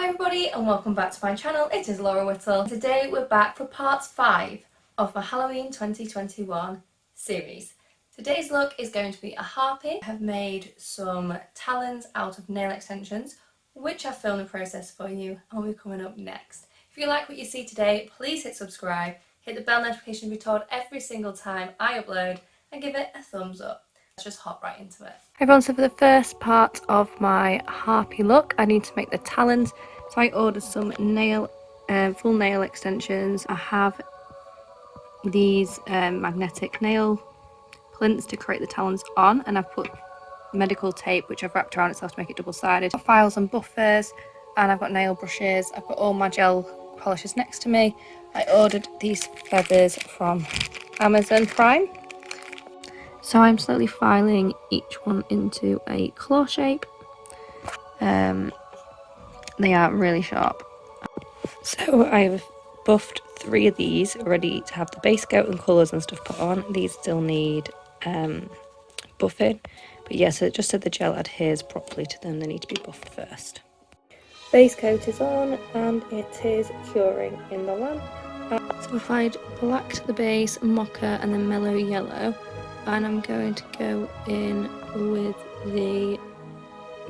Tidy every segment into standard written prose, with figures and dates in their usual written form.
Hi everybody and welcome back to my channel. It is Laura Whittle. Today we're back for part 5 of my Halloween 2021 series. Today's look is going to be a Harpy. I have made some talons out of nail extensions, which I've filmed the process for you and will be coming up next. If you like what you see today, please hit subscribe, hit the bell notification to be told every single time I upload, and give it a thumbs up. Let's just hop right into it. Hi everyone, so for the first part of my Harpy look, I need to make the talons. So I ordered some full nail extensions. I have these magnetic nail plinths to create the talons on, and I've put medical tape which I've wrapped around itself to make it double-sided. I've got files and buffers, and I've got nail brushes. I've got all my gel polishes next to me. I ordered these feathers from Amazon Prime. So I'm slowly filing each one into a claw shape. They are really sharp. So I've buffed 3 of these ready to have the base coat and colours and stuff put on. These still need buffing. But yeah, so just so the gel adheres properly to them, they need to be buffed first. Base coat is on and it is curing in the lamp. So I've applied black to the base, mocha and then mellow yellow. And I'm going to go in with the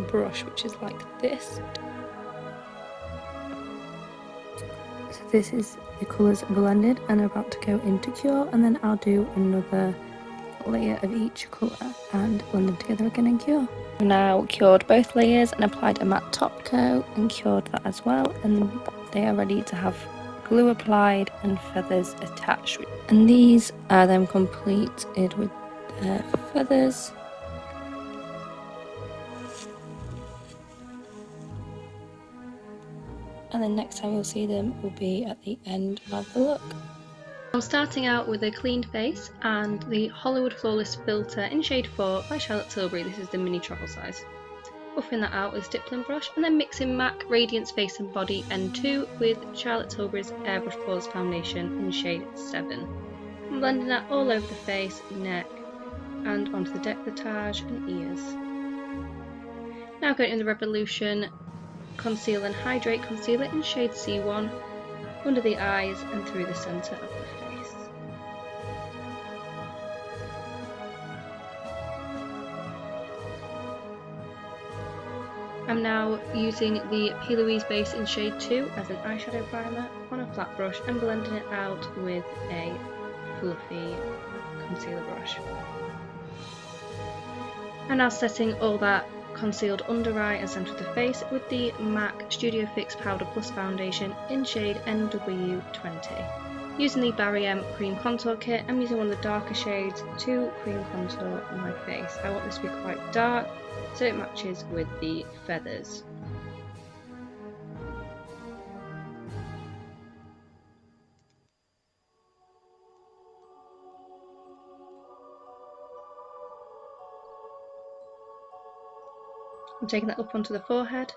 brush, which is like this. So this is the colours blended and I'm about to go into cure, and then I'll do another layer of each colour and blend them together again and cure. I've now cured both layers and applied a matte top coat and cured that as well, and they are ready to have glue applied and feathers attached. And these are then completed with feathers. And then next time you'll see them will be at the end of the look. I'm starting out with a cleaned face and the Hollywood Flawless filter in shade 4 by Charlotte Tilbury. This is the mini travel size. Buffing that out with a stippling brush and then mixing MAC Radiance Face and Body N2 with Charlotte Tilbury's Airbrush Flawless foundation in shade 7. I'm blending that all over the face, neck, and onto the décolletage and ears. Now going in the Revolution Conceal and Hydrate Concealer in shade C1 under the eyes and through the centre of the face. I'm now using the Plouise base in shade 2 as an eyeshadow primer on a flat brush and blending it out with a fluffy concealer brush. I'm now setting all that concealed under eye and centre of the face with the MAC Studio Fix Powder Plus foundation in shade NW20. Using the Barry Cream Contour Kit, I'm using one of the darker shades to cream contour my face. I want this to be quite dark so it matches with the feathers. I'm taking that up onto the forehead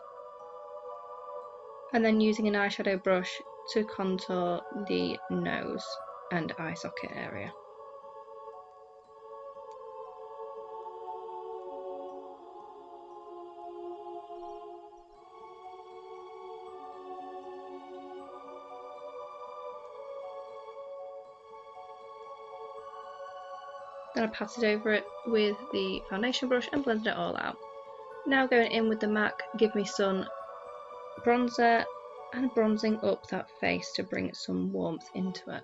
and then using an eyeshadow brush to contour the nose and eye socket area. Then I patted over it with the foundation brush and blended it all out. Now going in with the MAC Give Me Sun bronzer and bronzing up that face to bring some warmth into it.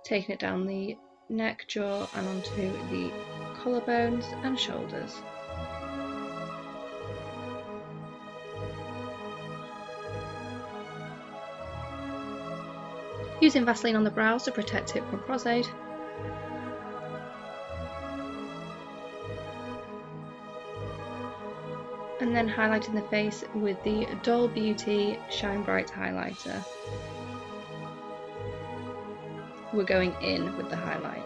Taking it down the neck, jaw and onto the collarbones and shoulders. Using Vaseline on the brows to protect it from prosthetic. And then highlighting the face with the Doll Beauty Shine Bright highlighter. We're going in with the highlight.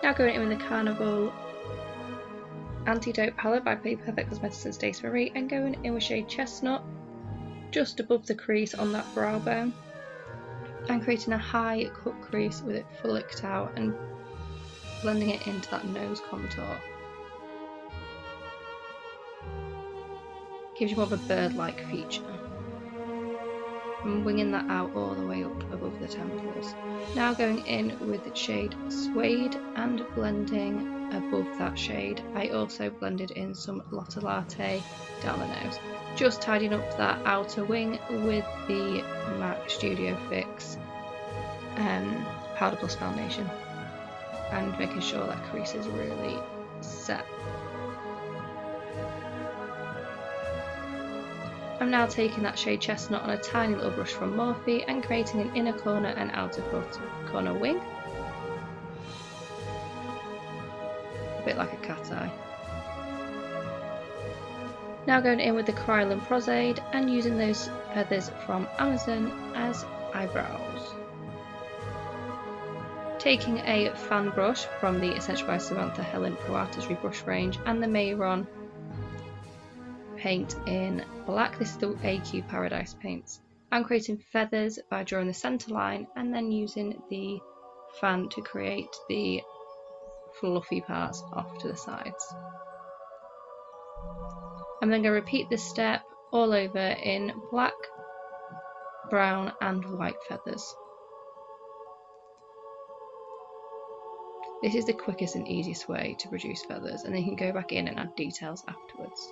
Now going in with the Carnival Antidote palette by BPerfect Cosmetics and Stacey and going in with shade Chestnut just above the crease on that brow bone. I'm creating a high cut crease with it flicked out and blending it into that nose contour. Gives you more of a bird-like feature. I'm winging that out all the way up above the temples. Now going in with the shade Suede and blending above that shade. I also blended in some Lotta Latte down the nose. Just tidying up that outer wing with the MAC Studio Fix Powder Plus Foundation and making sure that crease is really set. I'm now taking that shade Chestnut on a tiny little brush from Morphe and creating an inner corner and outer corner wing. A bit like a cat eye. Now going in with the Krylon Prosthetic and using those feathers from Amazon as eyebrows. Taking a fan brush from the Essential by Samantha Helen Pro Artistry brush range and the Mayron paint in black. This is the AQ Paradise paints. I'm creating feathers by drawing the centre line and then using the fan to create the fluffy parts off to the sides. I'm then going to repeat this step all over in black, brown and white feathers. This is the quickest and easiest way to produce feathers, and then you can go back in and add details afterwards.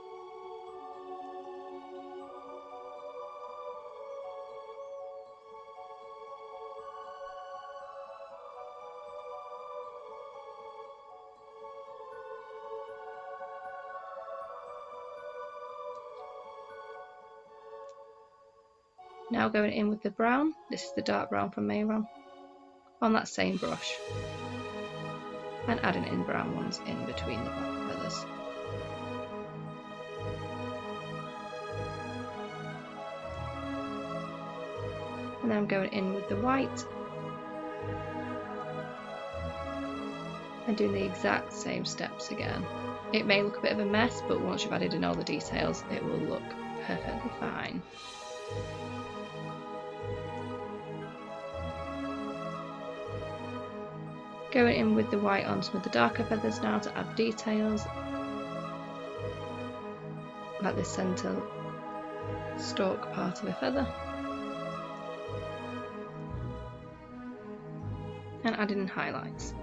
Now going in with the brown, this is the dark brown from Mayron, on that same brush, and adding in brown ones in between the black feathers. And then I'm going in with the white and doing the exact same steps again. It may look a bit of a mess, but once you've added in all the details, it will look perfectly fine. Going in with the white on some of the darker feathers now to add details, like the centre stalk part of the feather, and adding in highlights.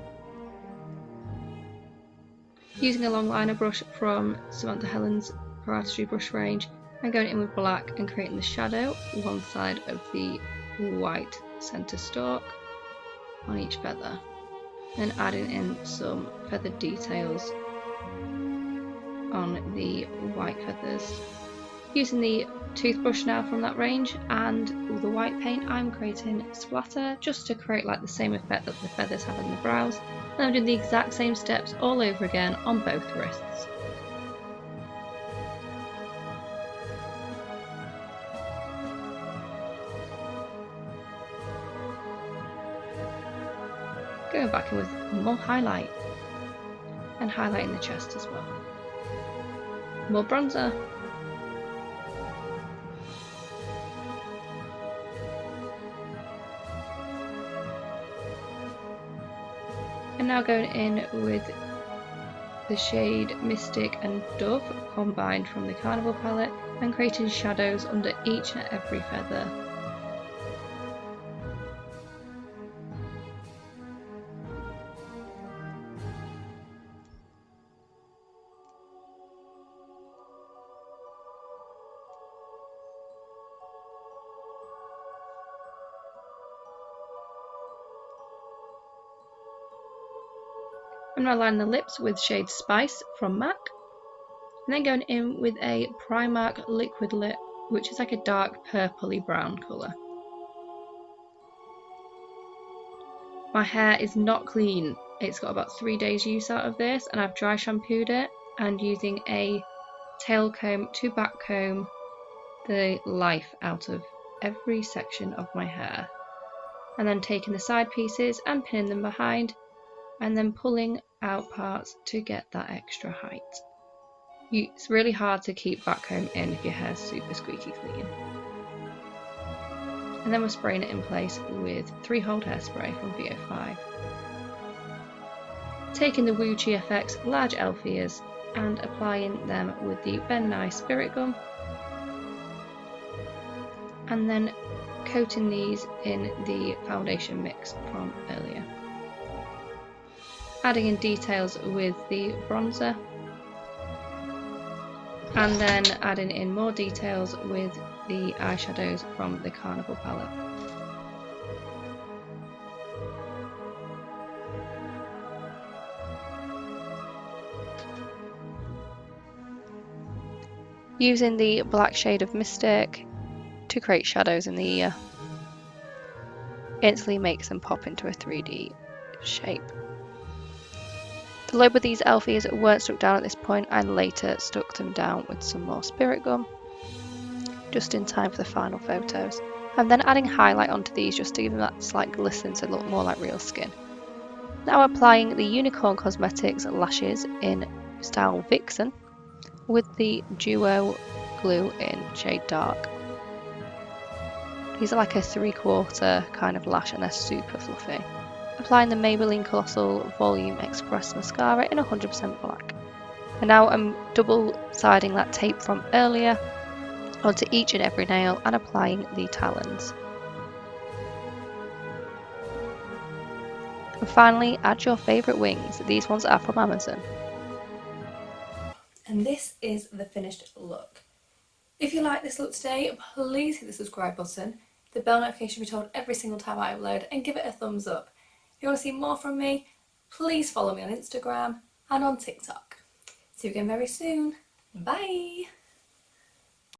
Using a long liner brush from Samantha Helen's Pro Artistry brush range, I'm going in with black and creating the shadow one side of the white centre stalk on each feather. Then adding in some feathered details on the white feathers. Using the toothbrush now from that range and the white paint, I'm creating splatter just to create like the same effect that the feathers have in the brows. And I'm doing the exact same steps all over again on both wrists. Going back in with more highlight and highlighting the chest as well. More bronzer. I'm now going in with the shade Mystic and Dove combined from the Carnival palette and creating shadows under each and every feather. I'm now lining the lips with shade Spice from MAC, and then going in with a Primark liquid lip, which is like a dark purpley brown colour. My hair is not clean, it's got about 3 days use out of this, and I've dry shampooed it and using a tail comb to back comb the life out of every section of my hair, and then taking the side pieces and pinning them behind and then pulling out parts to get that extra height. It's really hard to keep back comb in if your hair's super squeaky clean. And then we're spraying it in place with 3-hold hairspray from VO5. Taking the Woo FX large elf ears and applying them with the Ben Nye Spirit Gum. And then coating these in the foundation mix from earlier. Adding in details with the bronzer. And then adding in more details with the eyeshadows from the Carnival palette. Using the black shade of Mystic to create shadows in the ear. Instantly makes them pop into a 3D shape. The lobe of these elf ears weren't stuck down at this point, and later stuck them down with some more spirit gum, just in time for the final photos. I'm then adding highlight onto these just to give them that slight glisten to look more like real skin. Now applying the Unicorn Cosmetics lashes in style Vixen with the Duo glue in shade Dark. These are like a 3/4 kind of lash and they're super fluffy. Applying the Maybelline Colossal Volume Express Mascara in 100% black. And now I'm double siding that tape from earlier onto each and every nail and applying the talons. And finally, add your favourite wings. These ones are from Amazon. And this is the finished look. If you like this look today, please hit the subscribe button, the bell notification to be told every single time I upload, and give it a thumbs up. If you want to see more from me, please follow me on Instagram and on TikTok. See you again very soon. Bye!